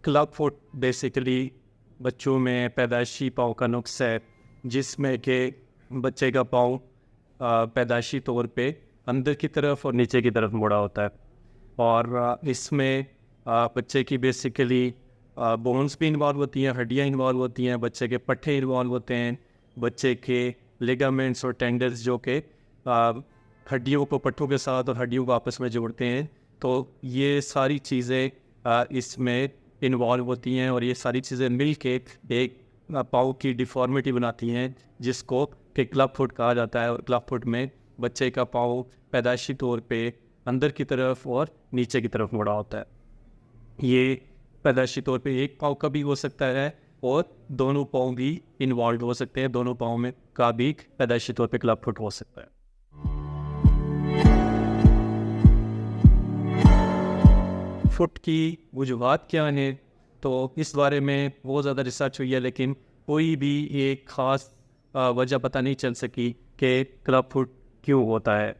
Club foot basically बच्चों में पैदाइशी पाँव का नुक्स है, जिसमें कि बच्चे का पाँव पैदाइशी तौर पे अंदर की तरफ और नीचे की तरफ मुड़ा होता है। और इसमें बच्चे की बेसिकली बोन्स भी इन्वॉल्व होती हैं, हड्डियाँ इन्वॉल्व होती हैं, बच्चे के पट्टे इन्वॉल्व होते हैं, बच्चे के लिगामेंट्स और टेंडल्स जो कि हड्डियों को पट्टों के साथ और हड्डियों को आपस में जोड़ते हैं। तो ये सारी चीज़ें इसमें इन्वॉल्व होती हैं और ये सारी चीज़ें मिल के एक पाँव की डिफॉर्मिटी बनाती हैं, जिसको कि क्लब फुट कहा जाता है। और क्लब फुट में बच्चे का पाँव पैदाइशी तौर पे अंदर की तरफ और नीचे की तरफ मुड़ा होता है। ये पैदाइशी तौर पे एक पाँव का भी हो सकता है और दोनों पाँव भी इन्वॉल्व हो सकते हैं, दोनों पाँव में का भी पैदाइशी तौर पे क्लब फुट हो सकता है। फुट की वजूहात क्या हैं, तो इस बारे में बहुत ज़्यादा रिसर्च हुई है, लेकिन कोई भी एक ख़ास वजह पता नहीं चल सकी कि क्लब फुट क्यों होता है।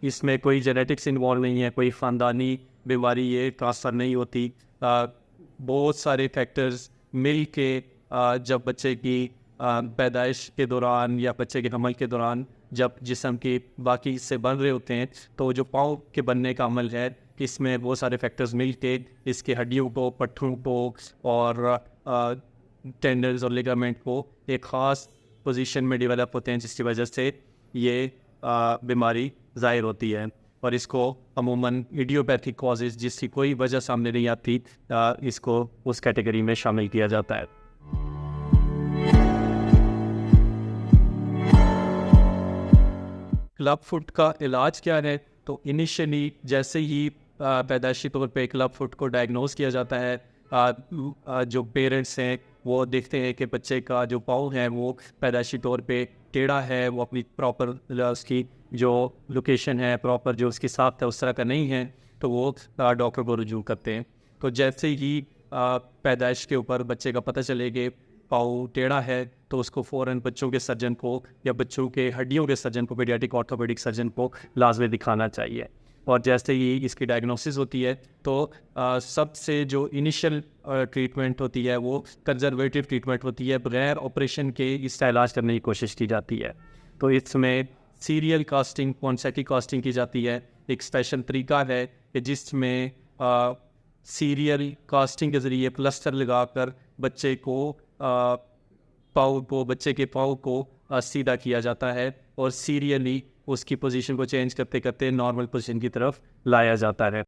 इसमें कोई जेनेटिक्स इन्वॉल्व नहीं है, कोई ख़ानदानी बीमारी ये ट्रांसफ़र नहीं होती। बहुत सारे फैक्टर्स मिल के जब बच्चे की पैदाइश के दौरान या बच्चे के हमल के दौरान जब जिस्म के बाकी हिस्से बन रहे होते हैं, तो जो पाँव के बनने का अमल है, इसमें बहुत सारे फैक्टर्स मिल के इसके हड्डियों को, पट्टों को और टेंडल्स और लिगामेंट को एक ख़ास पोजीशन में डेवलप होते हैं, जिसकी वजह से ये बीमारी ज़ाहिर होती है। और इसको अमूमन इडियोपैथिक कॉजेज़, जिसकी कोई वजह सामने नहीं आती, इसको उस कैटेगरी में शामिल किया जाता है। क्लब फुट का इलाज क्या है? तो इनिशियली जैसे ही पैदाइशी तौर पे क्लब फुट को डायग्नोज किया जाता है, जो पेरेंट्स हैं वो देखते हैं कि बच्चे का जो पाँव है वो पैदाइशी तौर पे टेढ़ा है, वो अपनी प्रॉपर उसकी जो लोकेशन है, प्रॉपर जो उसकी साख्त है उस तरह का नहीं है, तो वो डॉक्टर को रुजू करते हैं। तो जैसे ही पैदाइश के ऊपर बच्चे का पता चले कि पाँव टेढ़ा है, तो उसको फ़ौरन बच्चों के सर्जन को या बच्चों के हड्डियों के सर्जन को, पीडियाट्रिक ऑर्थोपेडिक सर्जन को लाजमी दिखाना चाहिए। और जैसे ही इसकी डायग्नोसिस होती है, तो सबसे जो इनिशियल ट्रीटमेंट होती है वो कंजर्वेटिव ट्रीटमेंट होती है, बगैर ऑपरेशन के इसका इलाज करने की कोशिश की जाती है। तो इसमें सीरियल कास्टिंग, पॉन्सेटी कास्टिंग की जाती है। एक स्पेशल तरीका है कि जिसमें सीरियल कास्टिंग के ज़रिए प्लास्टर लगाकर बच्चे को बच्चे के पाँव को सीधा किया जाता है और सीरियली उसकी पोजीशन को चेंज करते करते नॉर्मल पोजीशन की तरफ लाया जाता है।